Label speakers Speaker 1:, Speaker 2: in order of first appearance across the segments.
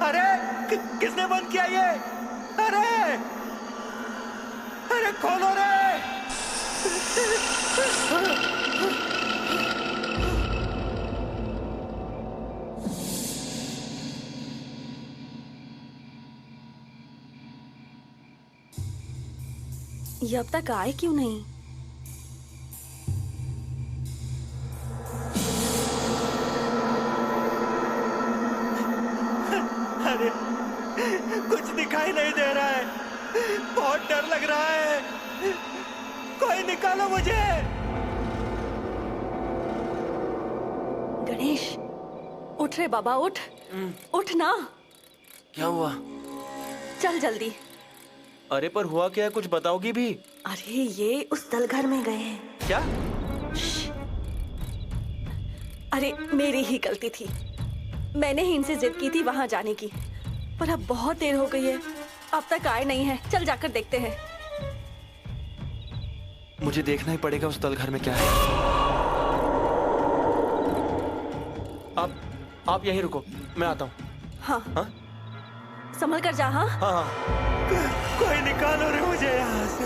Speaker 1: अरे किसने बंद किया ये? अरे अरे खोलो रे!
Speaker 2: ये अब तक आए क्यों नहीं?
Speaker 1: अरे कुछ दिखाई नहीं दे रहा है, बहुत डर लग रहा है, कोई निकालो मुझे।
Speaker 2: गणेश, उठ रे बाबा, उठ उठ ना।
Speaker 3: क्या हुआ?
Speaker 2: चल जल्दी।
Speaker 3: अरे पर हुआ क्या है, कुछ बताओगी भी?
Speaker 2: अरे ये उस दलघर में गए हैं।
Speaker 3: क्या?
Speaker 2: अरे मेरी ही गलती थी, मैंने ही इनसे जिद की थी वहां जाने की, पर अब बहुत देर हो गई है, अब तक आए नहीं है। चल जाकर देखते हैं।
Speaker 3: मुझे देखना ही पड़ेगा उस दलघर में क्या है। आप यहीं रुको, मैं आता हूँ।
Speaker 2: हाँ
Speaker 3: हाँ?
Speaker 2: संभल कर जा। हाँ
Speaker 3: हाँ हाँ।
Speaker 1: कोई निकालो रे मुझे यहाँ से।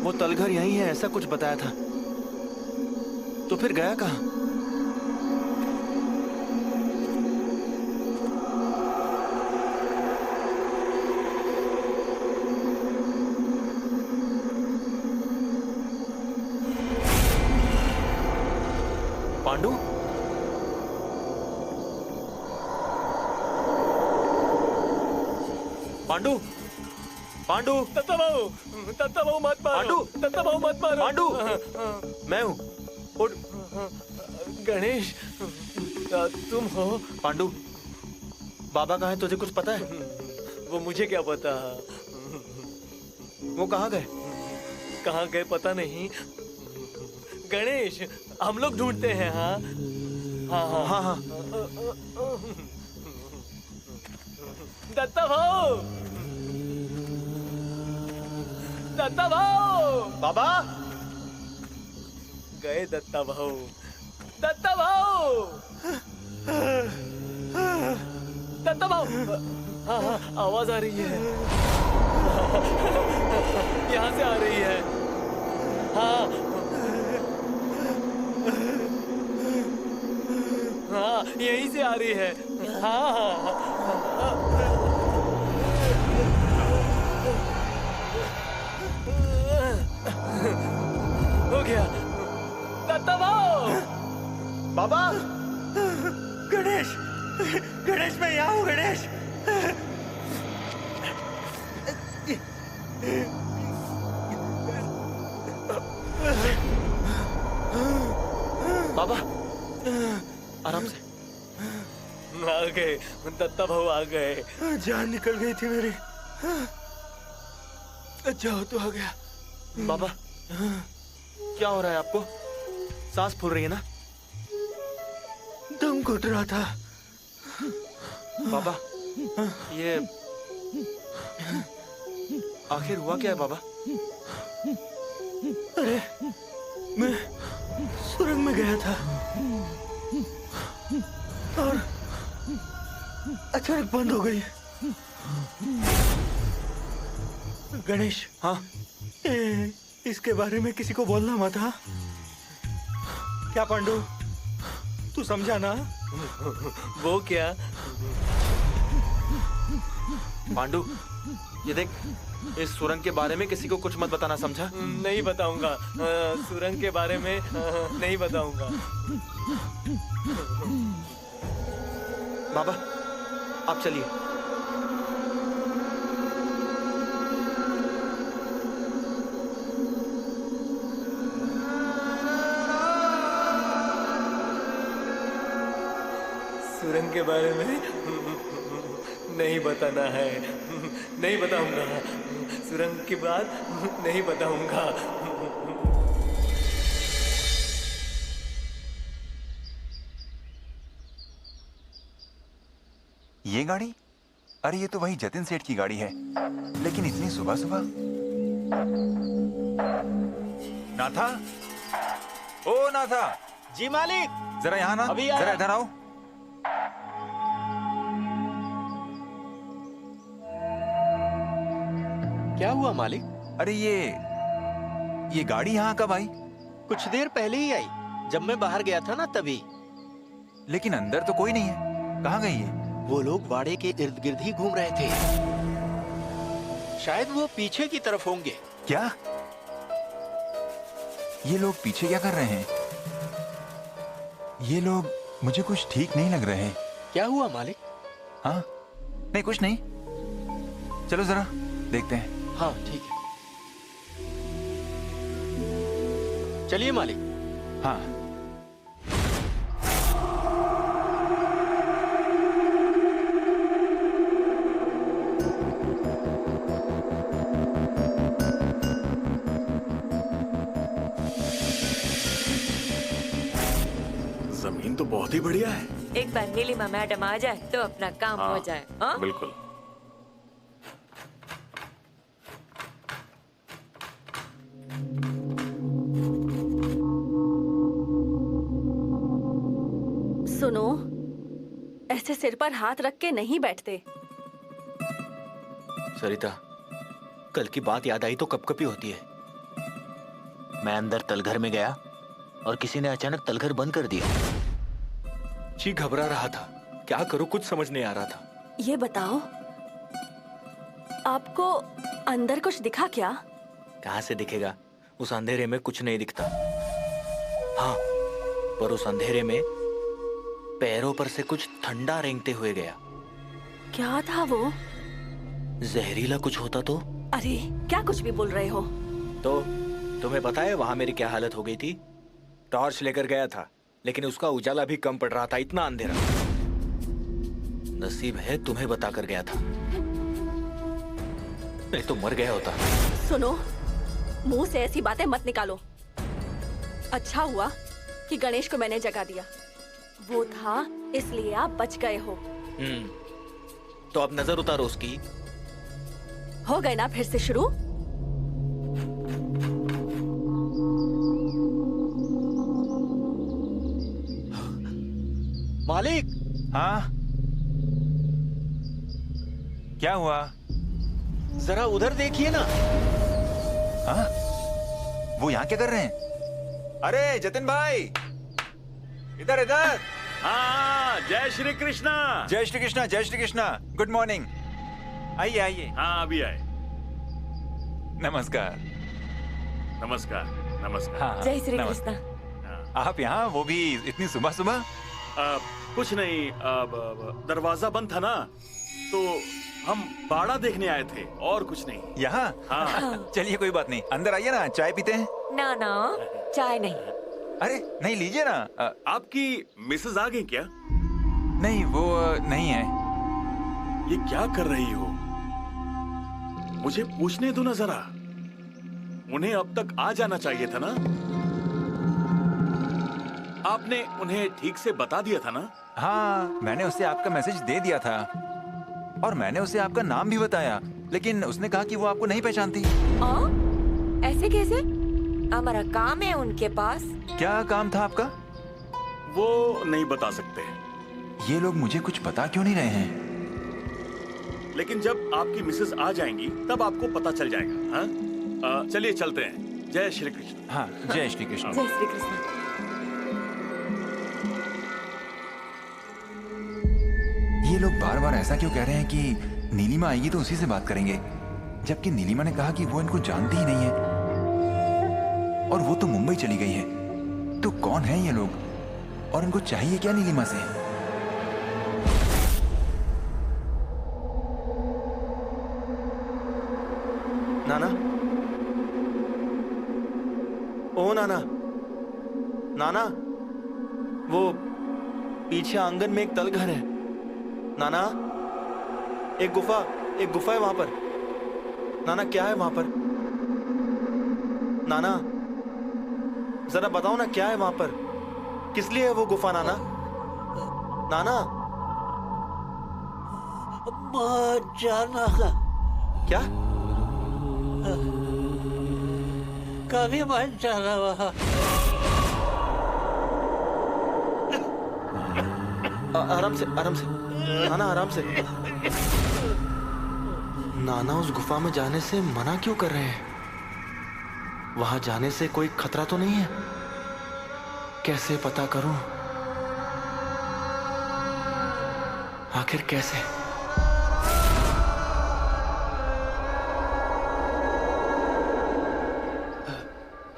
Speaker 3: वो तलघर यहीं है ऐसा कुछ बताया था, तो फिर गया कहाँ? पांडु? पांडु? पांडु?
Speaker 4: दत्ता भाऊ मत मारो।
Speaker 3: पांडु?
Speaker 4: दत्ता भाऊ मत मारो।
Speaker 3: पांडु? मैं हूँ, उठ।
Speaker 4: गणेश, तुम हो?
Speaker 3: पांडु, बाबा कहाँ है, तुझे कुछ पता है?
Speaker 4: वो मुझे क्या पता,
Speaker 3: वो कहाँ गए?
Speaker 4: कहाँ गए पता नहीं। गणेश, हम लोग ढूंढते हैं। हाँ हाँ
Speaker 3: हाँ हाँ।
Speaker 4: दत्ता भाऊ, दत्ता भाऊ,
Speaker 3: बाबा?
Speaker 4: गए दत्ता भाऊ, दत्ता भाऊ, दत्ता भाऊ। हाँ हाँ, आवाज आ रही है, यहाँ से आ रही है। हाँ हाँ, यहीं से आ रही है। हाँ हाँ, हो गया। दत्ता भाऊ,
Speaker 3: बाबा?
Speaker 1: गणेश, गणेश मैं यहाँ हूँ। गणेश,
Speaker 3: बाबा आराम से।
Speaker 4: आ गए दत्ता भाऊ, आ गए।
Speaker 1: जान निकल गई थी मेरी। अच्छा हो तो आ गया।
Speaker 3: बाबा क्या हो रहा है आपको? सांस फूल रही है ना?
Speaker 1: दम घुट रहा था।
Speaker 3: बाबा ये आखिर हुआ क्या है बाबा?
Speaker 1: अरे मैं सुरंग में गया था और अचानक बंद हो गई। गणेश,
Speaker 3: हाँ?
Speaker 1: इसके बारे में किसी को बोलना मत। हाँ क्या पांडु, तू समझा ना?
Speaker 4: वो क्या?
Speaker 3: पांडु ये देख, इस सुरंग के बारे में किसी को कुछ मत बताना, समझा?
Speaker 4: नहीं बताऊंगा, सुरंग के बारे में नहीं बताऊंगा।
Speaker 3: बाबा आप चलिए।
Speaker 4: सुरंग के बारे में नहीं बताना है, नहीं बताऊंगा। सुरंग की बात नहीं बताऊंगा।
Speaker 5: ये गाड़ी? अरे ये तो वही जतिन सेठ की गाड़ी है, लेकिन इतनी सुबह सुबह। नाथा, ओ नाथा,
Speaker 1: जी मालिक।
Speaker 5: जरा यहाँ ना,
Speaker 1: अभी आया।
Speaker 5: जरा इधर आओ।
Speaker 1: क्या हुआ मालिक?
Speaker 5: अरे ये गाड़ी यहाँ कब आई?
Speaker 1: कुछ देर पहले ही आई, जब मैं बाहर गया था ना तभी।
Speaker 5: लेकिन अंदर तो कोई नहीं है, कहाँ गई है?
Speaker 1: वो लोग बाड़े के इर्द गिर्द ही घूम रहे थे। शायद वो पीछे की तरफ होंगे।
Speaker 5: क्या? ये लोग पीछे क्या कर रहे हैं? ये लोग मुझे कुछ ठीक नहीं लग रहे हैं।
Speaker 1: क्या हुआ मालिक?
Speaker 5: हाँ, नहीं कुछ नहीं। चलो जरा देखते हैं।
Speaker 1: हाँ ठीक है, चलिए मालिक।
Speaker 5: हाँ।
Speaker 6: जमीन तो बहुत ही बढ़िया है।
Speaker 7: एक बार नीलिमा मैडम आ जाए तो अपना काम हो जाए। हाँ?
Speaker 6: बिल्कुल।
Speaker 2: सुनो, ऐसे सिर पर हाथ रख के नहीं बैठते।
Speaker 8: सरिता, कल की बात याद आई तो कपकपी होती है। मैं अंदर तलघर में गया और किसी ने अचानक तलघर बंद कर दिया। जी घबरा रहा था, क्या करूं कुछ समझ नहीं आ रहा था।
Speaker 2: ये बताओ, आपको अंदर कुछ दिखा क्या?
Speaker 8: कहां से दिखेगा, उस अंधेरे में कुछ नहीं दिखता। हाँ, पर उस अंधेरे में पैरों पर से कुछ ठंडा रेंगते हुए गया।
Speaker 2: क्या था वो?
Speaker 8: जहरीला कुछ होता तो?
Speaker 2: अरे क्या कुछ भी बोल रहे हो?
Speaker 8: तो तुम्हें पता है वहां मेरी क्या हालत हो गई थी? टॉर्च लेकर गया था, लेकिन उसका उजाला भी कम पड़ रहा था, इतना अंधेरा। नसीब है तुम्हें बताकर गया था, नहीं तो मर गया होता।
Speaker 2: सुनो, मुंह से ऐसी बातें मत निकालो। अच्छा हुआ कि गणेश को मैंने जगा दिया। वो था इसलिए आप बच गए हो।
Speaker 8: तो अब नजर उतारो उसकी।
Speaker 2: हो गए ना फिर से शुरू?
Speaker 1: मालिक।
Speaker 5: हाँ, क्या हुआ?
Speaker 1: जरा उधर देखिए ना।
Speaker 5: हाँ, वो यहाँ क्या कर रहे हैं? अरे जतिन भाई, इधर इधर।
Speaker 6: हाँ, जय श्री कृष्णा।
Speaker 5: जय श्री कृष्णा, जय श्री कृष्णा। Good morning. आइए आइए।
Speaker 6: हाँ अभी आए।
Speaker 5: नमस्कार।
Speaker 6: नमस्कार नमस्कार।
Speaker 5: हाँ,
Speaker 7: जय श्री
Speaker 5: नमस्कार।
Speaker 7: कृष्णा।
Speaker 5: आप यहाँ, वो भी इतनी सुबह सुबह?
Speaker 6: कुछ नहीं, दरवाजा बंद था ना, तो हम बाड़ा देखने आए थे और कुछ नहीं।
Speaker 5: यहाँ?
Speaker 6: हाँ।
Speaker 5: चलिए कोई बात नहीं, अंदर आइए ना, चाय पीते हैं।
Speaker 7: ना ना, चाय नहीं।
Speaker 5: अरे नहीं, लीजिए ना।
Speaker 6: आपकी मिसेज आ गई क्या?
Speaker 5: नहीं, वो नहीं है।
Speaker 6: ये क्या कर रही हो? मुझे पूछने दो ना जरा। उन्हें अब तक आ जाना चाहिए था ना। आपने उन्हें ठीक से बता दिया था ना?
Speaker 5: हाँ, मैंने उसे आपका मैसेज दे दिया था और मैंने उसे आपका नाम भी बताया, लेकिन उसने कहा कि वो आपको नहीं पहचानती।
Speaker 7: ऐसे कैसे? हमारा काम है उनके पास।
Speaker 5: क्या काम था आपका?
Speaker 6: वो नहीं बता सकते,
Speaker 5: ये लोग मुझे कुछ बता क्यों नहीं रहे हैं?
Speaker 6: लेकिन जब आपकी मिसेस आ जाएंगी तब आपको पता चल जाएगा। हाँ, चलिए चलते हैं। जय श्री कृष्ण।
Speaker 5: हाँ, जय श्री कृष्ण।
Speaker 7: जय श्री कृष्ण।
Speaker 5: ये लोग बार बार ऐसा क्यों कह रहे हैं कि नीलिमा आएगी तो उसी से बात करेंगे, जबकि नीलिमा ने कहा कि वो इनको जानती ही नहीं है और वो तो मुंबई चली गई है। तो कौन है ये लोग और इनको चाहिए क्या नीलिमा से?
Speaker 3: नाना, ओ नाना, नाना, वो पीछे आंगन में एक तलघर है। नाना, एक गुफा है वहां पर। नाना, क्या है वहां पर? नाना, जरा बताओ ना, क्या है वहां पर? किस लिए है वो गुफा? नाना, नाना,
Speaker 1: जाना
Speaker 3: क्या?
Speaker 1: कभी मन जाना वहाँ।
Speaker 3: आराम से, आराम से नाना, आराम से। नाना उस गुफा में जाने से मना क्यों कर रहे हैं? वहां जाने से कोई खतरा तो नहीं है? कैसे पता करूं? आखिर कैसे?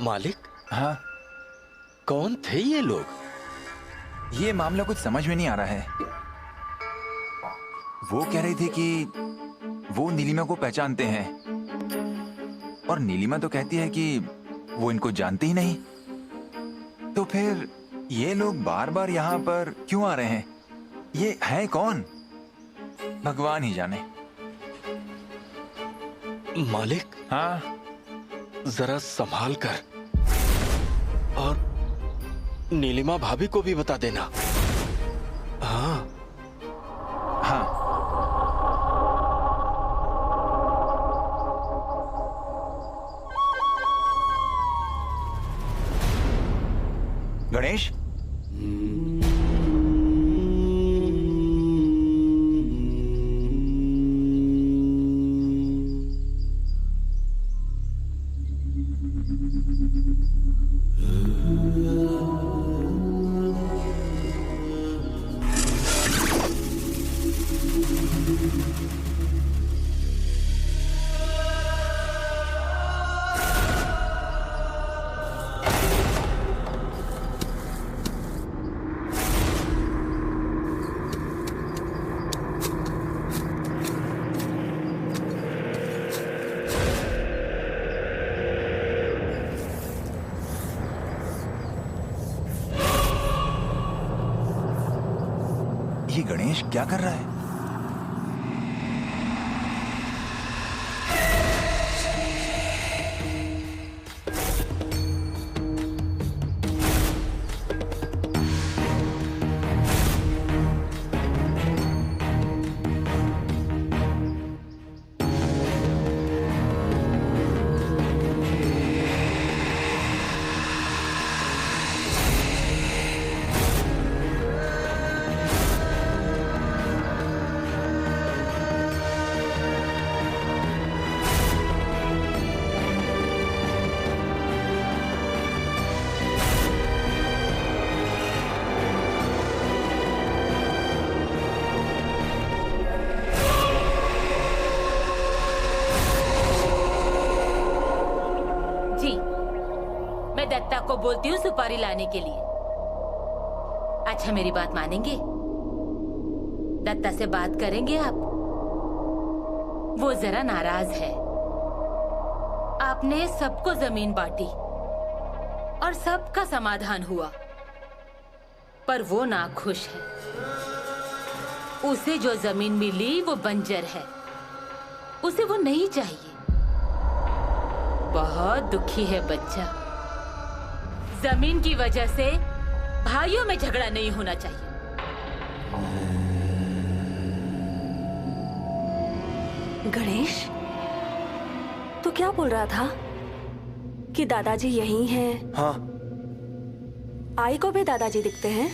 Speaker 9: मालिक,
Speaker 5: हाँ,
Speaker 9: कौन थे ये लोग?
Speaker 5: ये मामला कुछ समझ में नहीं आ रहा है। वो कह रही थी कि वो नीलिमा को पहचानते हैं, और नीलिमा तो कहती है कि वो इनको जानती ही नहीं। तो फिर ये लोग बार बार यहाँ पर क्यों आ रहे हैं? ये है कौन? भगवान ही जाने।
Speaker 9: मालिक,
Speaker 5: हाँ,
Speaker 9: जरा संभाल कर, और नीलिमा भाभी को भी बता देना। हाँ
Speaker 5: हाँ। गणेश, ये गणेश क्या कर रहा है?
Speaker 10: दत्ता को बोलती हूँ सुपारी लाने के लिए। अच्छा, मेरी बात मानेंगे? दत्ता से बात करेंगे आप? वो जरा नाराज है। आपने सबको जमीन बांटी और सबका समाधान हुआ, पर वो नाखुश है। उसे जो जमीन मिली वो बंजर है, उसे वो नहीं चाहिए। बहुत दुखी है बच्चा। जमीन की वजह से भाइयों में झगड़ा नहीं होना चाहिए।
Speaker 2: गणेश, तू क्या बोल रहा था कि दादाजी यहीं हैं?
Speaker 3: हाँ।
Speaker 2: आई को भी दादाजी दिखते हैं?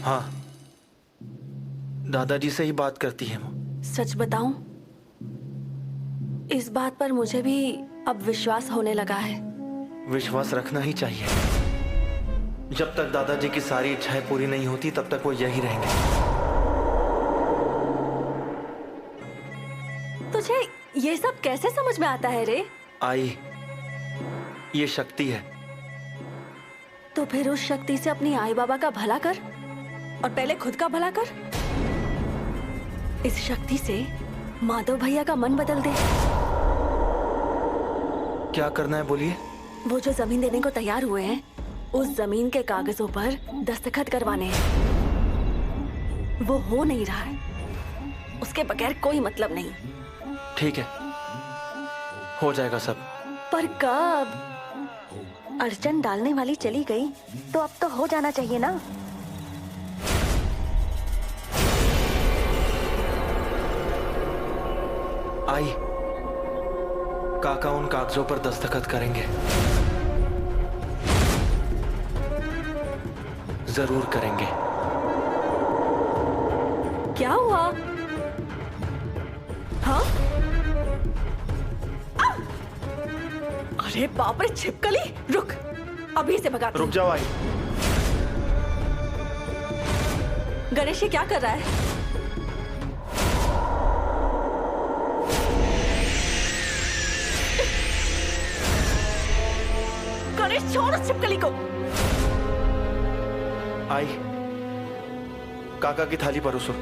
Speaker 3: हाँ, दादाजी से ही बात करती है वो।
Speaker 2: सच बताऊं, इस बात पर मुझे भी अब विश्वास होने लगा है।
Speaker 3: विश्वास रखना ही चाहिए। जब तक दादाजी की सारी इच्छाएं पूरी नहीं होती तब तक वो यही रहेंगे।
Speaker 2: तुझे ये सब कैसे समझ में आता है रे?
Speaker 3: आई, ये शक्ति है।
Speaker 2: तो फिर उस शक्ति से अपनी आई बाबा का भला कर, और पहले खुद का भला कर। इस शक्ति से माधव भैया का मन बदल दे।
Speaker 3: क्या करना है बोलिए।
Speaker 2: वो जो जमीन देने को तैयार हुए हैं, उस जमीन के कागजों पर दस्तखत करवाने हैं। वो हो नहीं रहा है, उसके बगैर कोई मतलब नहीं।
Speaker 3: ठीक है, हो जाएगा सब।
Speaker 2: पर कब? अड़चन डालने वाली चली गई तो अब तो हो जाना चाहिए ना।
Speaker 3: आई, काका उन कागजों पर दस्तखत करेंगे, जरूर करेंगे।
Speaker 2: क्या हुआ? हाँ? अरे बाप रे छिपकली, रुक, अभी से भगाती।
Speaker 3: रुक जाओ आई।
Speaker 2: गणेश ये क्या कर रहा है? गणेश छोड़ उस छिपकली को।
Speaker 3: आई, काका की थाली परोसो।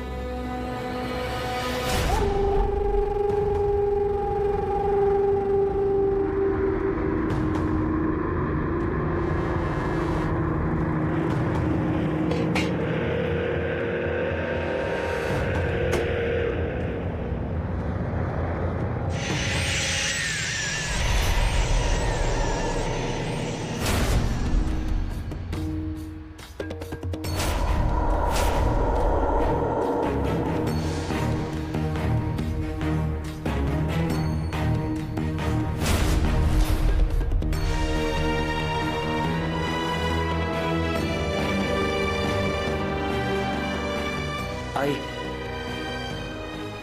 Speaker 3: आई,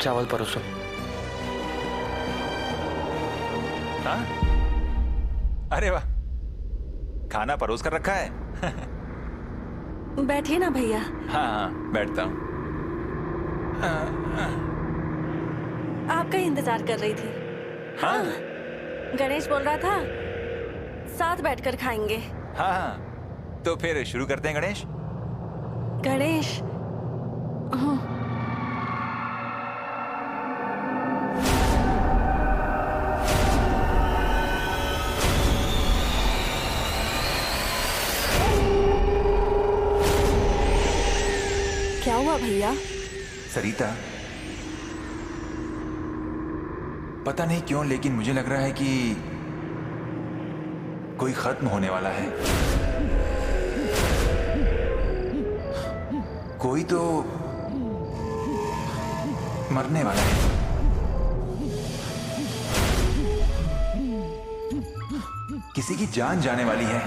Speaker 3: चावल परोसो।
Speaker 5: हाँ? अरे वाह, खाना परोस कर रखा है।
Speaker 2: बैठिए ना भैया।
Speaker 5: हाँ हाँ, बैठता हूँ।
Speaker 2: आपका ही इंतजार कर रही थी।
Speaker 5: हाँ
Speaker 2: गणेश बोल रहा था साथ बैठकर खाएंगे।
Speaker 5: हाँ हाँ, तो फिर शुरू करते हैं गणेश।
Speaker 2: गणेश, क्या हुआ भैया?
Speaker 5: सरिता, पता नहीं क्यों लेकिन मुझे लग रहा है कि कोई खत्म होने वाला है। कोई तो मरने वाला है। किसी की जान जाने वाली है।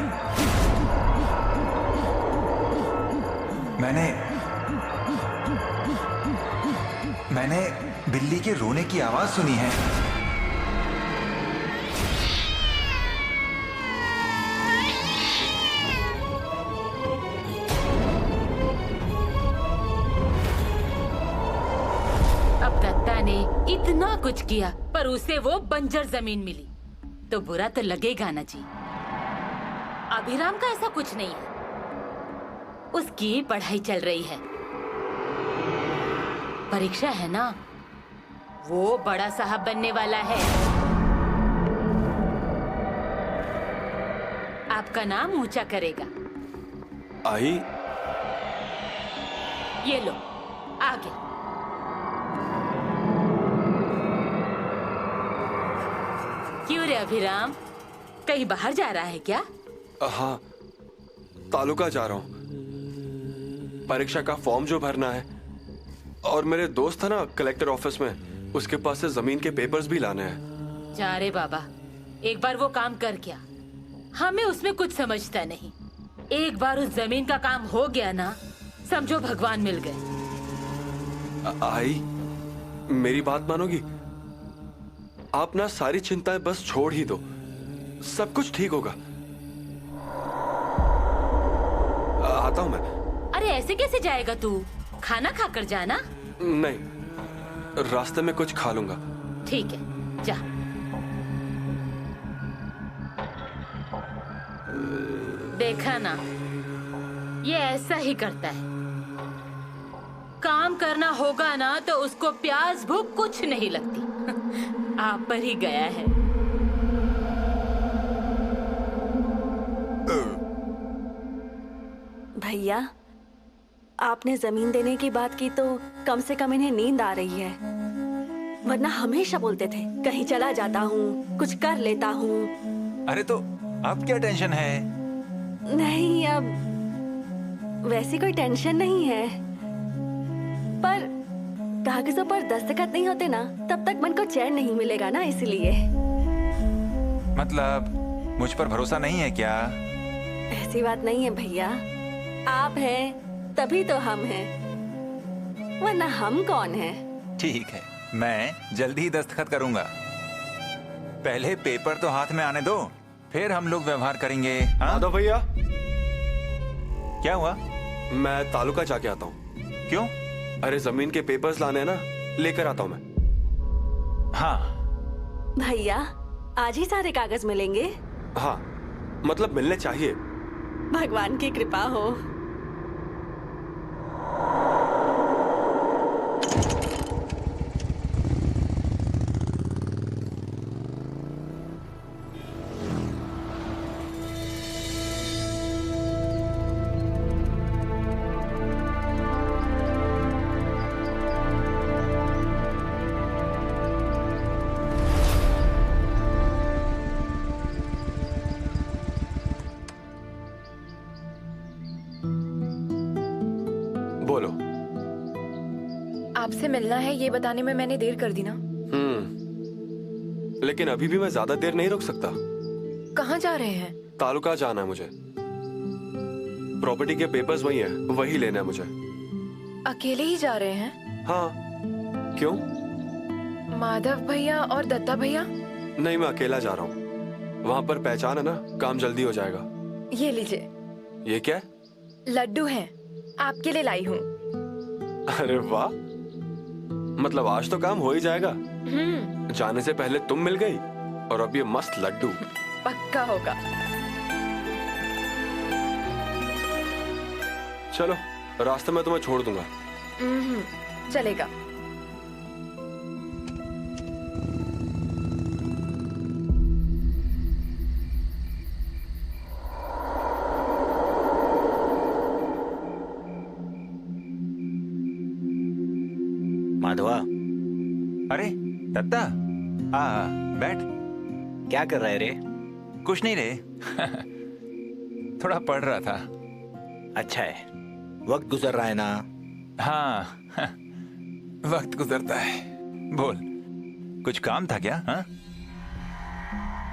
Speaker 5: मैंने बिल्ली के रोने की आवाज सुनी है।
Speaker 10: अब दत्ता ने इतना कुछ किया पर उसे वो बंजर जमीन मिली तो बुरा तो लगेगा ना जी। अभिराम का ऐसा कुछ नहीं है, उसकी पढ़ाई चल रही है, परीक्षा है ना, वो बड़ा साहब बनने वाला है। आपका नाम ऊंचा करेगा।
Speaker 9: आई,
Speaker 10: ये लो, आगे। क्यों रे अभिराम, कहीं बाहर जा रहा है क्या?
Speaker 9: हाँ, तालुका जा रहा हूँ। परीक्षा का फॉर्म जो भरना है, और मेरे दोस्त था ना कलेक्टर ऑफिस में, उसके पास से जमीन के पेपर्स भी लाने हैं।
Speaker 10: जा रे बाबा, एक बार वो काम कर क्या, हमें उसमें कुछ समझता नहीं। एक बार उस जमीन का काम हो गया ना, समझो भगवान मिल गए।
Speaker 9: आई, मेरी बात मानोगी? आप ना सारी चिंताएं बस छोड़ ही दो, सब कुछ ठीक होगा। आता हूं मैं।
Speaker 10: अरे ऐसे कैसे जाएगा तू? खाना खाकर जाना।
Speaker 9: नहीं, रास्ते में कुछ खा लूंगा।
Speaker 10: ठीक है, जा। देखा ना, ये ऐसा ही करता है। काम करना होगा ना तो उसको प्यास भूख कुछ नहीं लगती। आप पर ही गया है।
Speaker 2: भैया, आपने जमीन देने की बात की तो कम से कम इन्हें नींद आ रही है, वरना हमेशा बोलते थे कहीं चला जाता हूँ, कुछ कर लेता हूँ।
Speaker 5: अरे तो अब क्या टेंशन है?
Speaker 2: नहीं, अब वैसी कोई टेंशन नहीं है, पर कागजों पर दस्तखत नहीं होते ना, तब तक मन को चैन नहीं मिलेगा ना, इसलिए।
Speaker 5: मतलब मुझ पर भरोसा नहीं है क्या?
Speaker 2: ऐसी बात नहीं है भैया, आप हैं तभी तो हम हैं, वरना हम कौन हैं?
Speaker 5: ठीक है, मैं जल्दी ही दस्तखत करूंगा। पहले पेपर तो हाथ में आने दो, फिर हम लोग व्यवहार करेंगे। हाँ?
Speaker 9: माधव भैया,
Speaker 5: क्या हुआ?
Speaker 9: मैं तालुका जाके आता हूँ।
Speaker 5: क्यों?
Speaker 9: अरे जमीन के पेपर्स लाने हैं ना, लेकर आता हूँ मैं।
Speaker 5: हाँ
Speaker 2: भैया, आज ही सारे कागज मिलेंगे?
Speaker 9: हाँ, मतलब मिलने चाहिए।
Speaker 2: भगवान की कृपा हो।
Speaker 9: बोलो।
Speaker 11: आपसे मिलना है ये बताने में मैंने देर कर दी ना।
Speaker 9: लेकिन अभी भी मैं ज्यादा देर नहीं रुक सकता।
Speaker 11: कहाँ जा रहे हैं?
Speaker 9: तालुका जाना है मुझे। प्रॉपर्टी के पेपर्स वही हैं, वही लेना है मुझे।
Speaker 11: अकेले ही जा रहे हैं?
Speaker 9: हाँ, क्यों?
Speaker 11: माधव भैया और दत्ता भैया?
Speaker 9: नहीं, मैं अकेला जा रहा हूँ। वहाँ पर पहचान है ना, काम जल्दी हो जाएगा।
Speaker 11: ये लीजिए।
Speaker 9: ये क्या है?
Speaker 11: लड्डू हैं, आपके लिए लाई हूँ।
Speaker 9: अरे वाह, मतलब आज तो काम हो ही जाएगा। जाने से पहले तुम मिल गई और अब ये मस्त लड्डू।
Speaker 11: पक्का होगा।
Speaker 9: चलो, रास्ते में तुम्हें छोड़ दूंगा।
Speaker 11: चलेगा।
Speaker 8: माधवा।
Speaker 5: अरे दत्ता, बैठ।
Speaker 8: क्या कर रहा है रे?
Speaker 5: कुछ नहीं रे। थोड़ा पढ़ रहा था।
Speaker 8: अच्छा है, वक्त गुजर रहा है ना?
Speaker 5: हाँ, वक्त गुजरता है। बोल, कुछ काम था क्या? हाँ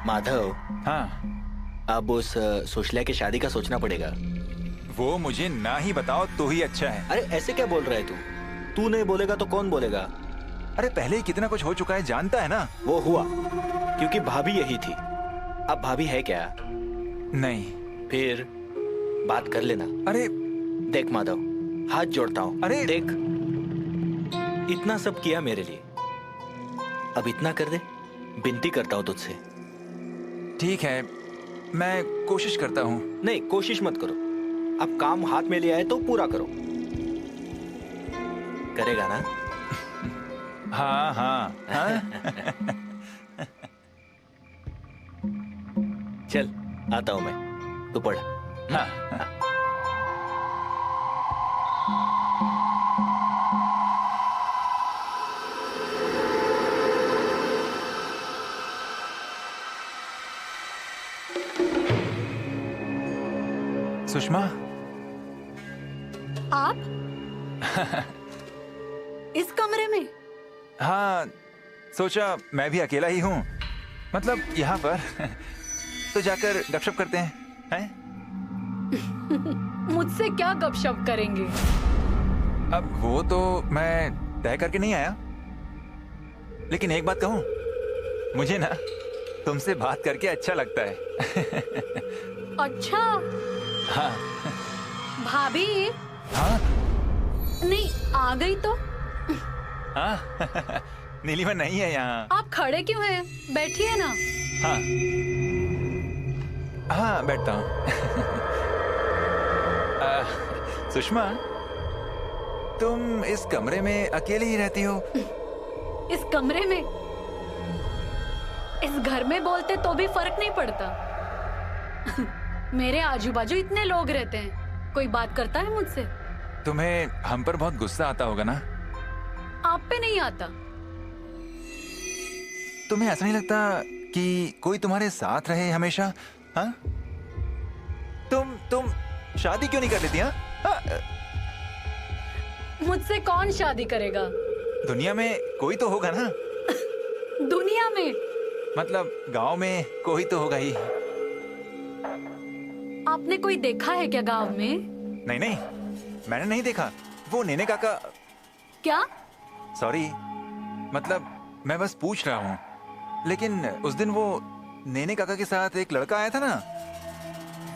Speaker 8: माधव।
Speaker 5: हाँ,
Speaker 8: अब उस सुशीला की शादी का सोचना पड़ेगा।
Speaker 5: वो मुझे ना ही बताओ तो ही अच्छा है।
Speaker 8: अरे ऐसे क्या बोल रहा है तू? तू नहीं बोलेगा तो कौन बोलेगा?
Speaker 5: अरे पहले ही कितना कुछ हो चुका है, जानता है ना।
Speaker 8: वो हुआ क्योंकि भाभी यही थी। अब भाभी है क्या?
Speaker 5: नहीं।
Speaker 8: फिर बात कर लेना।
Speaker 5: अरे
Speaker 8: देख माधव, हाथ जोड़ता हूँ।
Speaker 5: अरे
Speaker 8: देख, इतना सब किया मेरे लिए, अब इतना कर दे। विनती करता हूँ तुझसे।
Speaker 5: ठीक है, मैं कोशिश करता हूँ।
Speaker 8: नहीं, कोशिश मत करो। अब काम हाथ में लिया है तो पूरा करो। करेगा ना?
Speaker 5: हाँ हाँ, हाँ?
Speaker 8: चल, आता हूं मैं, तू पढ़।
Speaker 5: हाँ,
Speaker 8: हाँ।
Speaker 5: सुषमा,
Speaker 2: आप इस कमरे में?
Speaker 5: हाँ, सोचा मैं भी अकेला ही हूँ, मतलब यहाँ पर, तो जाकर गपशप करते हैं?
Speaker 12: मुझसे क्या गपशप करेंगे?
Speaker 5: अब वो तो मैं तय करके नहीं आया, लेकिन एक बात कहूँ, मुझे ना तुमसे बात करके अच्छा लगता है।
Speaker 12: अच्छा।
Speaker 5: हाँ।
Speaker 12: भाभी?
Speaker 5: हाँ?
Speaker 12: नहीं, आ गई तो?
Speaker 5: हाँ, नीलिमा नहीं है यहाँ।
Speaker 12: आप खड़े क्यों हैं? बैठिए ना।
Speaker 5: हाँ हाँ, बैठता हूँ। सुषमा, तुम इस कमरे में अकेले ही रहती हो?
Speaker 12: इस कमरे में? इस घर में बोलते तो भी फर्क नहीं पड़ता। मेरे आजू बाजू इतने लोग रहते हैं, कोई बात करता है मुझसे?
Speaker 5: तुम्हें हम पर बहुत गुस्सा आता होगा ना?
Speaker 12: आप पे नहीं आता।
Speaker 5: तुम्हें ऐसा नहीं लगता कि कोई तुम्हारे साथ रहे हमेशा? हाँ? तुम शादी क्यों नहीं कर लेती? हाँ?
Speaker 12: मुझसे कौन शादी करेगा?
Speaker 5: दुनिया में कोई तो होगा ना?
Speaker 12: दुनिया में
Speaker 5: मतलब गांव में कोई तो होगा ही।
Speaker 12: आपने कोई देखा है क्या गांव में?
Speaker 5: नहीं नहीं, मैंने नहीं देखा। वो नेने काका।
Speaker 12: क्या?
Speaker 5: सॉरी, मतलब मैं बस पूछ रहा हूँ। लेकिन उस दिन वो नेने काका के साथ एक लड़का आया था ना,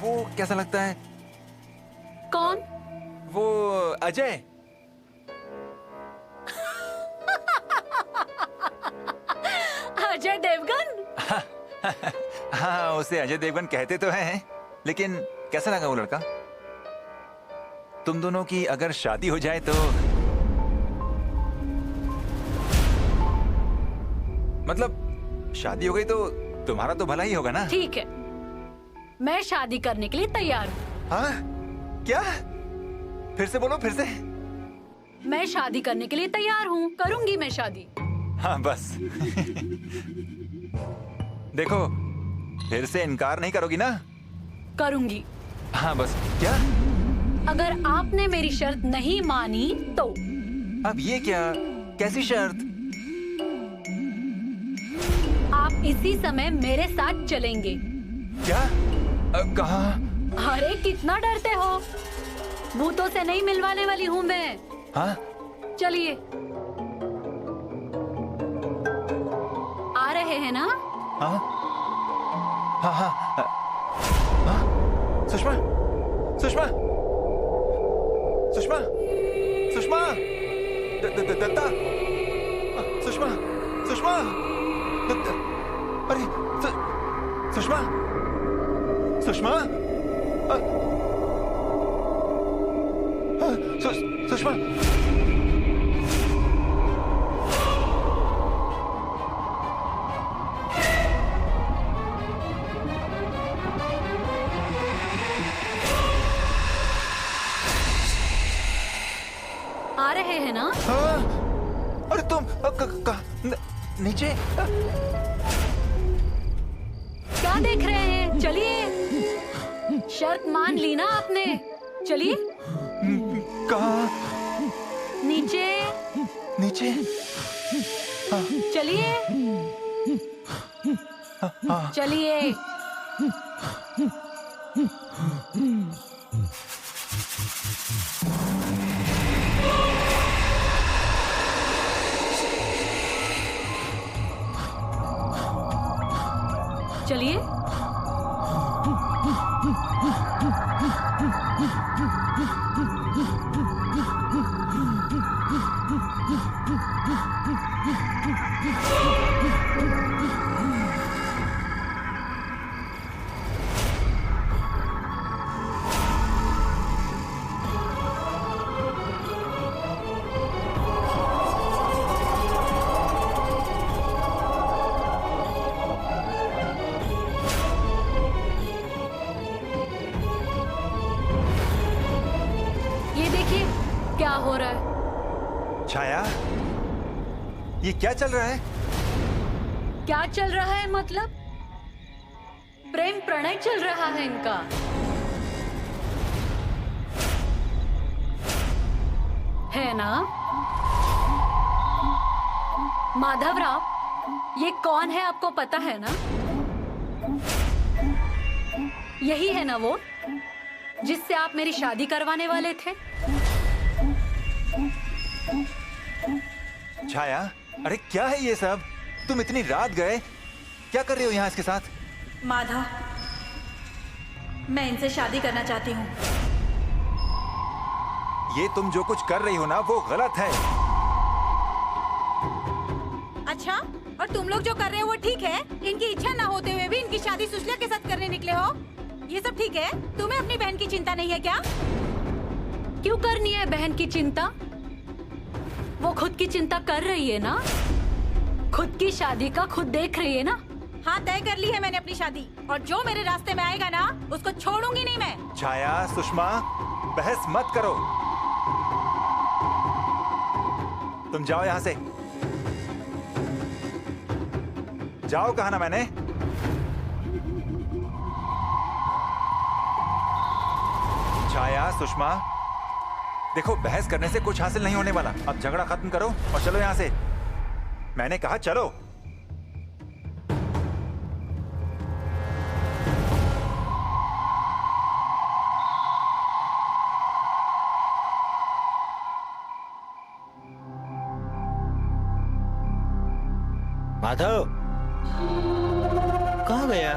Speaker 5: वो कैसा लगता है?
Speaker 12: कौन?
Speaker 5: वो अजय।
Speaker 12: अजय देवगन?
Speaker 5: हाँ, उसे अजय देवगन कहते तो हैं, लेकिन कैसा लगा वो लड़का? तुम दोनों की अगर शादी हो जाए तो मतलब शादी हो गई तो तुम्हारा तो भला ही होगा ना?
Speaker 12: ठीक है, मैं शादी करने के लिए तैयार हूँ।
Speaker 5: हाँ? क्या? फिर से बोलो, फिर से।
Speaker 12: मैं शादी करने के लिए तैयार हूँ, करूंगी मैं शादी।
Speaker 5: हाँ बस। देखो, फिर से इनकार नहीं करोगी ना?
Speaker 12: करूंगी।
Speaker 5: हाँ बस। क्या?
Speaker 12: अगर आपने मेरी शर्त नहीं मानी तो?
Speaker 5: अब ये क्या? कैसी शर्त?
Speaker 12: आप इसी समय मेरे साथ चलेंगे।
Speaker 5: क्या? कहाँ?
Speaker 12: अरे कितना डरते हो? भूतों से नहीं मिलवाने वाली हूँ मैं।
Speaker 5: हाँ?
Speaker 12: चलिए। आ रहे हैं ना?
Speaker 5: हाँ? हाँ हाँ हाँ? सुषमा, सुषमा, सुषमा, सुषमा, दत्ता, सुषमा, सुषमा, अरे सुषमा, सुषमा, सुषमा।
Speaker 12: आ रहे हैं ना?
Speaker 5: हाँ? अरे तुम नीचे
Speaker 12: क्या देख रहे हैं? चलिए। शर्त मान ली ना आपने? चलिए।
Speaker 5: कहाँ?
Speaker 12: नीचे।
Speaker 5: नीचे?
Speaker 12: चलिए। चलिए। चलिए। क्या हो रहा है?
Speaker 5: छाया, ये क्या चल रहा है?
Speaker 12: क्या चल रहा है मतलब? प्रेम प्रणय चल रहा है इनका। है ना? माधवराव, ये कौन है आपको पता है ना? यही है ना वो जिससे आप मेरी शादी करवाने वाले थे?
Speaker 5: छाया, अरे क्या है ये सब? तुम इतनी रात गए, क्या कर रहे हो यहाँ इसके साथ?
Speaker 13: माधव, मैं इनसे शादी करना चाहती हूँ।
Speaker 5: ये तुम जो कुछ कर रही हो ना, वो गलत है।
Speaker 13: अच्छा, और तुम लोग जो कर रहे हो वो ठीक है? इनकी इच्छा ना होते हुए भी इनकी शादी सुशीला के साथ करने निकले हो? ये सब ठीक है? तुम्हें अपनी बहन की चिंता नहीं है क्या?
Speaker 12: क्यों करनी है बहन की चिंता? वो खुद की चिंता कर रही है ना, खुद की शादी का खुद देख रही है ना।
Speaker 13: हाँ, तय कर ली है मैंने अपनी शादी, और जो मेरे रास्ते में आएगा ना, उसको छोड़ूंगी नहीं मैं।
Speaker 5: छाया, सुषमा, बहस मत करो। तुम जाओ यहां से। जाओ, कहा ना मैंने। छाया, सुषमा, देखो बहस करने से कुछ हासिल नहीं होने वाला। अब झगड़ा खत्म करो और चलो यहां से। मैंने कहा चलो।
Speaker 8: माधव कहाँ गया?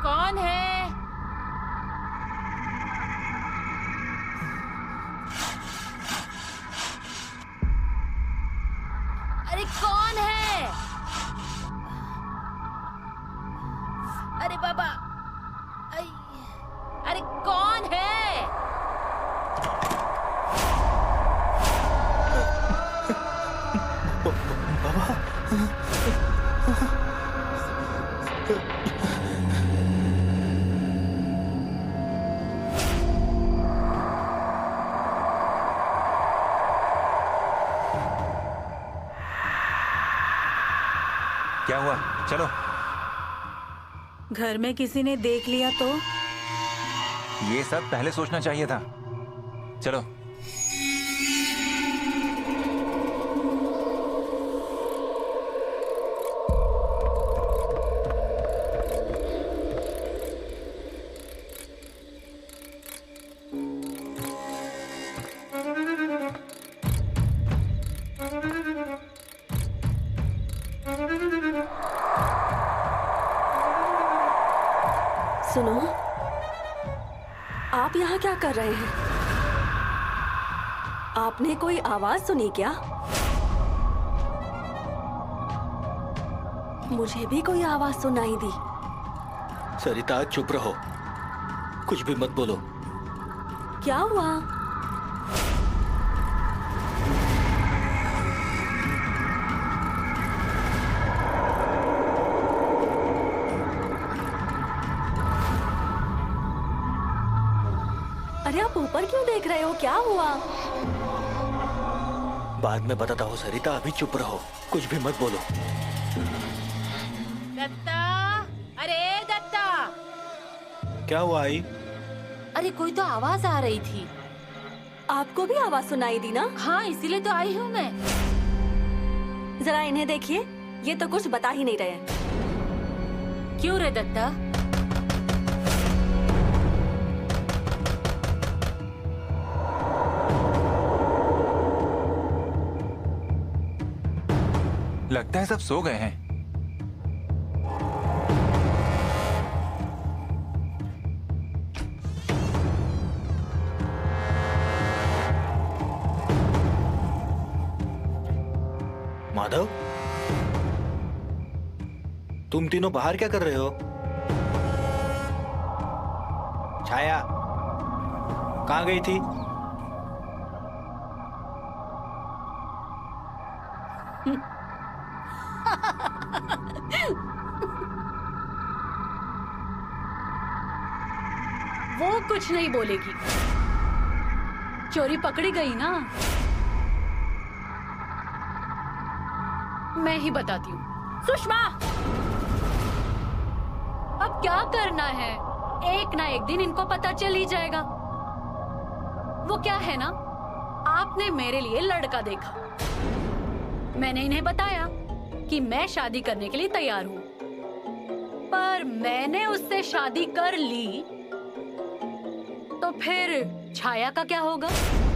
Speaker 10: कौन है? अरे कौन है? अरे बाबा, अरे कौन है?
Speaker 5: क्या हुआ? चलो।
Speaker 13: घर में किसी ने देख लिया तो?
Speaker 5: ये सब पहले सोचना चाहिए था। चलो।
Speaker 2: सुनो, आप यहाँ क्या कर रहे हैं? आपने कोई आवाज सुनी क्या? मुझे भी कोई आवाज सुनाई दी।
Speaker 8: सरिता चुप रहो, कुछ भी मत बोलो।
Speaker 2: क्या हुआ? अरे आप ऊपर क्यों देख रहे हो? क्या हुआ?
Speaker 8: बाद में बताता हूँ सरिता, अभी चुप रहो, कुछ भी मत बोलो।
Speaker 10: दत्ता, अरे दत्ता।
Speaker 8: क्या हुआ आई?
Speaker 10: अरे कोई तो आवाज आ रही थी।
Speaker 2: आपको भी आवाज सुनाई दी ना?
Speaker 10: हाँ, इसीलिए तो आई हूँ मैं।
Speaker 2: जरा इन्हें देखिए, ये तो कुछ बता ही नहीं रहे।
Speaker 10: क्यों रे दत्ता?
Speaker 5: लगता है सब सो गए हैं।
Speaker 8: माधव, तुम तीनों बाहर क्या कर रहे हो? छाया कहाँ गई थी?
Speaker 12: वो कुछ नहीं बोलेगी। चोरी पकड़ी गई ना, मैं ही बताती हूँ। सुषमा, अब क्या करना है? एक ना एक दिन इनको पता चल ही जाएगा। वो क्या है ना, आपने मेरे लिए लड़का देखा, मैंने इन्हें बताया कि मैं शादी करने के लिए तैयार हूँ, पर मैंने उससे शादी कर ली तो फिर छाया का क्या होगा?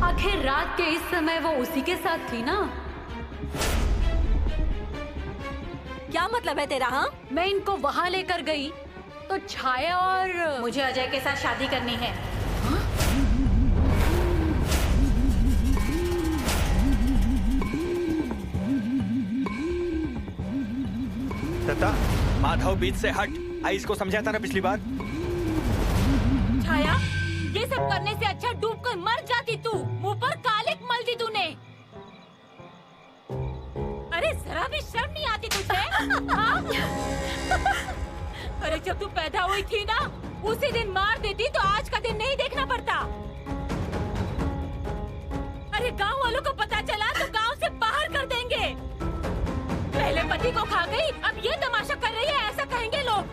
Speaker 12: आखिर रात के इस समय वो उसी के साथ थी ना।
Speaker 2: क्या मतलब है तेरा? हाँ,
Speaker 12: मैं इनको वहां लेकर गई तो छाया और
Speaker 13: मुझे अजय के साथ शादी करनी है।
Speaker 3: दत्ता, माधव बीच से हट। आई इसको समझाया था ना पिछली बार।
Speaker 10: छाया, ये सब करने से अच्छा डूब कर मर जाती तू। मुंह पर कालिक मल दी तूने। अरे जरा भी शर्म नहीं आती तुझे? हाँ? अरे जब तू पैदा हुई थी ना, उसी दिन मार देती तो आज का दिन नहीं देखना पड़ता। अरे गांव वालों को पता चला तो गांव से बाहर कर देंगे। पहले पति को खा गई, अब ये तमाशा कर रही है, ऐसा कहेंगे लोग।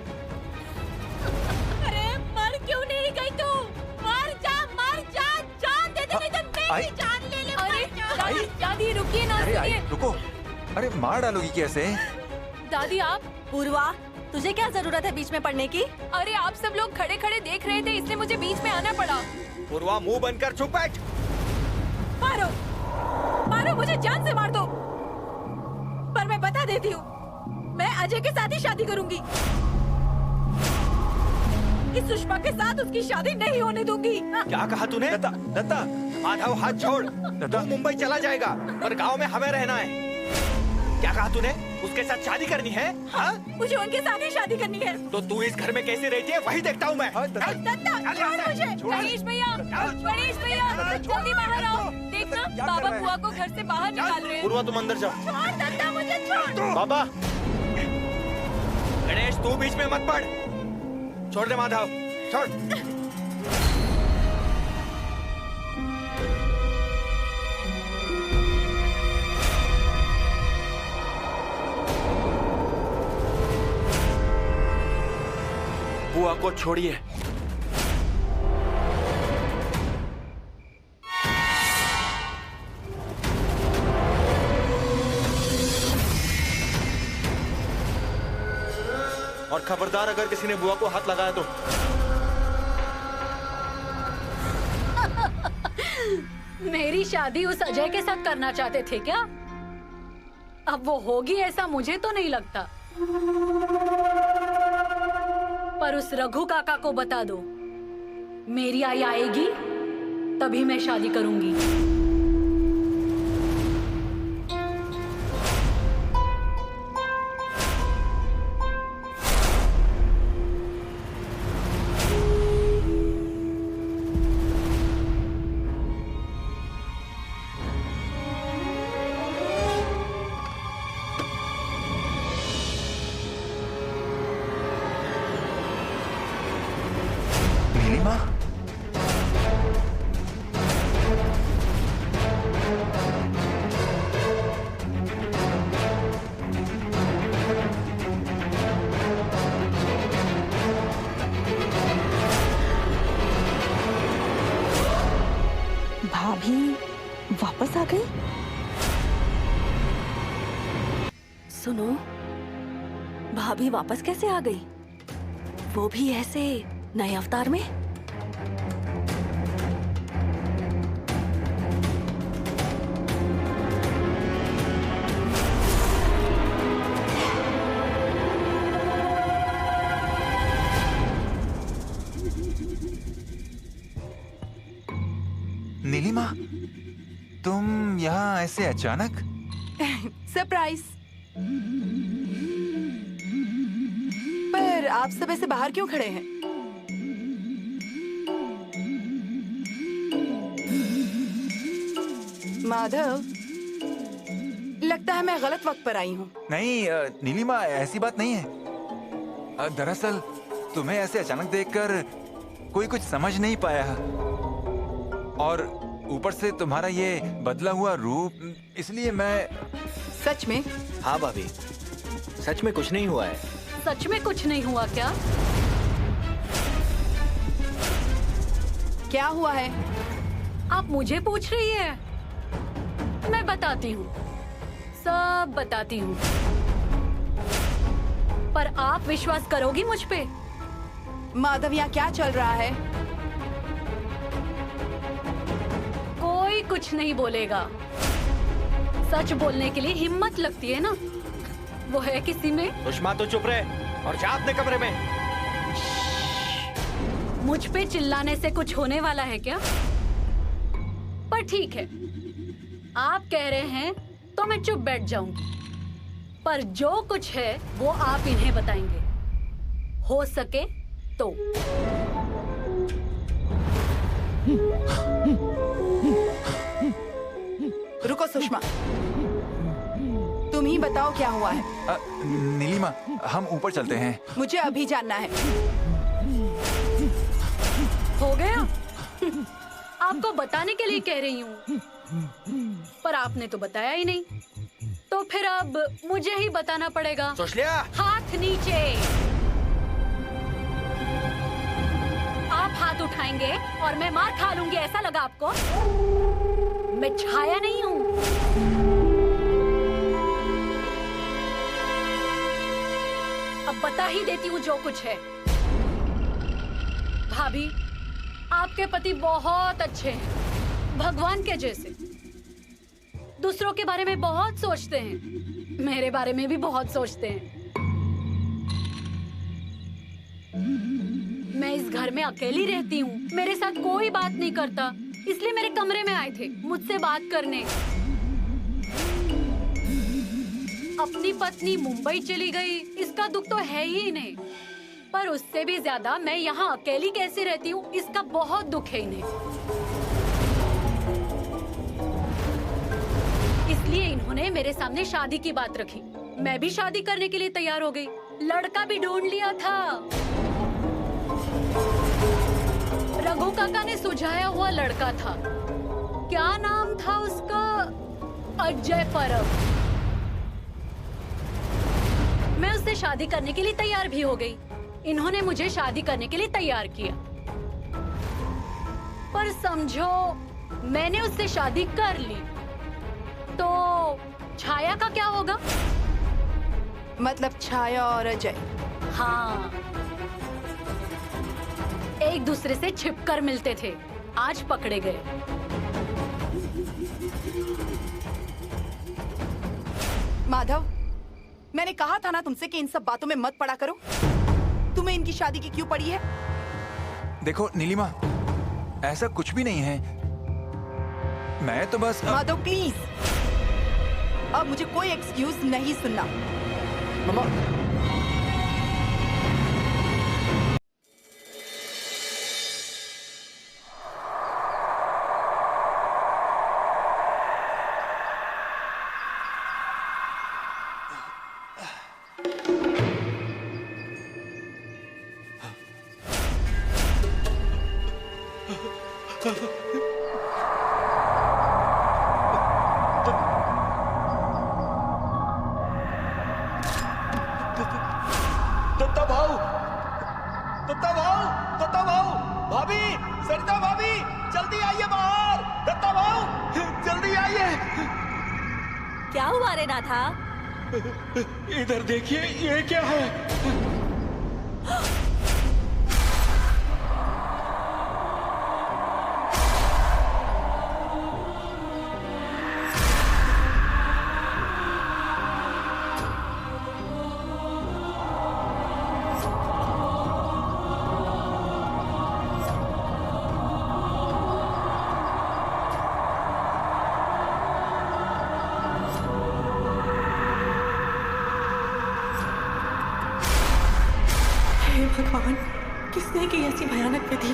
Speaker 10: अरे मर क्यों नहीं गई तू? मर जा, जान दे दे, नहीं तो मेरी जान ले ले।
Speaker 12: अरे दादी रुकिए ना,
Speaker 5: अरे रुको, अरे मार डालोगी कैसे?
Speaker 12: दादी आप।
Speaker 2: पूर्वा, तुझे क्या जरूरत है बीच में पड़ने की?
Speaker 11: अरे आप सब लोग खड़े खड़े देख रहे थे, इसलिए मुझे बीच में आना पड़ा।
Speaker 3: पूर्वा, मुंह बंद कर चुप बैठ।
Speaker 13: मारो, मारो, मुझे जान से मार दो, पर मैं बता देती हूँ, मैं अजय के साथ ही शादी करूंगी। इस सुषमा के साथ उसकी शादी नहीं होने दूंगी।
Speaker 3: क्या कहा तूने? दत्ता, माधव हाथ छोड़। दत्ता मुंबई चला जाएगा, पर गांव में हमें रहना है। क्या कहा तूने? उसके साथ शादी करनी है? हाँ?
Speaker 13: मुझे उनके साथ ही शादी करनी है।
Speaker 3: तो तू इस घर में कैसे रहती है वही देखता हूँ मैं।
Speaker 13: दत्ता, छोड़ मुझे।
Speaker 11: गणेश भैया, जल्दी बाहर आओ। देखना, बाबा बुआ को घर से बाहर निकाल रहे हैं।
Speaker 3: पूर्वा तुम अंदर जाओ।
Speaker 13: छोड़ दत्ता, मुझे छोड़।
Speaker 3: बाबा, गणेश तू बीच में मत पड़। छोड़ दे माधव, छोड़। बुआ को छोड़िए। और खबरदार अगर किसी ने बुआ को हाथ लगाया तो।
Speaker 12: मेरी शादी उस अजय के साथ करना चाहते थे क्या? अब वो होगी ऐसा मुझे तो नहीं लगता। पर उस रघु काका को बता दो, मेरी आई आएगी तभी मैं शादी करूंगी।
Speaker 5: नीलिमा,
Speaker 2: भाभी वापस आ गई? सुनो, भाभी वापस कैसे आ गई? वो भी ऐसे नए अवतार में?
Speaker 5: नीलिमा, तुम यहाँ ऐसे अचानक?
Speaker 11: सरप्राइज। पर आप सब ऐसे बाहर क्यों खड़े हैं? माधव, लगता है मैं गलत वक्त पर आई हूँ।
Speaker 5: नहीं नीलिमा, ऐसी बात नहीं है। दरअसल तुम्हें ऐसे अचानक देखकर कोई कुछ समझ नहीं पाया, और ऊपर से तुम्हारा ये बदला हुआ रूप, इसलिए मैं।
Speaker 11: सच में?
Speaker 8: हाँ भाभी, सच में कुछ नहीं हुआ है।
Speaker 12: सच में कुछ नहीं हुआ क्या?
Speaker 11: क्या हुआ है?
Speaker 12: आप मुझे पूछ रही है? मैं बताती हूँ, सब बताती हूँ। पर आप विश्वास करोगी मुझ पे?
Speaker 11: माधव, यहाँ क्या चल रहा है?
Speaker 12: कोई कुछ नहीं बोलेगा। सच बोलने के लिए हिम्मत लगती है ना, वो है किसी में?
Speaker 3: सुषमा तो चुप रहे और जा अपने कमरे में।
Speaker 12: मुझ पे चिल्लाने से कुछ होने वाला है क्या? पर ठीक है, आप कह रहे हैं तो मैं चुप बैठ जाऊंगी। पर जो कुछ है वो आप इन्हें बताएंगे, हो सके तो।
Speaker 14: रुको सुषमा, तुम ही बताओ क्या हुआ है।
Speaker 5: नीलिमा, हम ऊपर चलते हैं।
Speaker 14: मुझे अभी जानना है।
Speaker 12: हो गया? आपको बताने के लिए कह रही हूँ, पर आपने तो बताया ही नहीं। तो फिर अब मुझे ही बताना पड़ेगा।
Speaker 3: सुशल्या!
Speaker 12: हाथ नीचे। आप हाथ उठाएंगे और मैं मार खा लूंगी, ऐसा लगा आपको? मैं छाया नहीं हूँ। अब बता ही देती हूँ जो कुछ है। भाभी, आपके पति बहुत अच्छे हैं, भगवान के जैसे। दूसरों के बारे में बहुत सोचते हैं, मेरे बारे में भी बहुत सोचते हैं। मैं इस घर में अकेली रहती हूँ, मेरे साथ कोई बात नहीं करता, इसलिए मेरे कमरे में आए थे मुझसे बात करने। अपनी पत्नी मुंबई चली गई, इसका दुख तो है ही नहीं, पर उससे भी ज्यादा मैं यहाँ अकेली कैसे रहती हूँ, इसका बहुत दुख है इन्हें। इसलिए इन्होंने मेरे सामने शादी की बात रखी। मैं भी शादी करने के लिए तैयार हो गई, लड़का भी ढूंढ लिया था। रघु काका ने सुझाया हुआ लड़का था, क्या नाम था उसका? अजय परब। मैं उससे शादी करने के लिए तैयार भी हो गई। इन्होंने मुझे शादी करने के लिए तैयार किया, पर समझो मैंने उससे शादी कर ली, तो छाया का क्या होगा?
Speaker 14: मतलब छाया और अजय?
Speaker 12: हाँ, एक दूसरे से छिपकर मिलते थे, आज पकड़े गए।
Speaker 14: माधव, मैंने कहा था ना तुमसे कि इन सब बातों में मत पड़ा करो। तुम्हें इनकी शादी की क्यों पड़ी है?
Speaker 5: देखो नीलिमा, ऐसा कुछ भी नहीं है। मैं तो बस
Speaker 14: माधव प्लीज, अब मुझे कोई एक्सक्यूज नहीं सुनना।
Speaker 3: मम्मा,
Speaker 2: क्या हुआ रे नाथा?
Speaker 6: इधर देखिए, ये क्या है?
Speaker 2: भगवान, किसने की ऐसी भयानक विधि?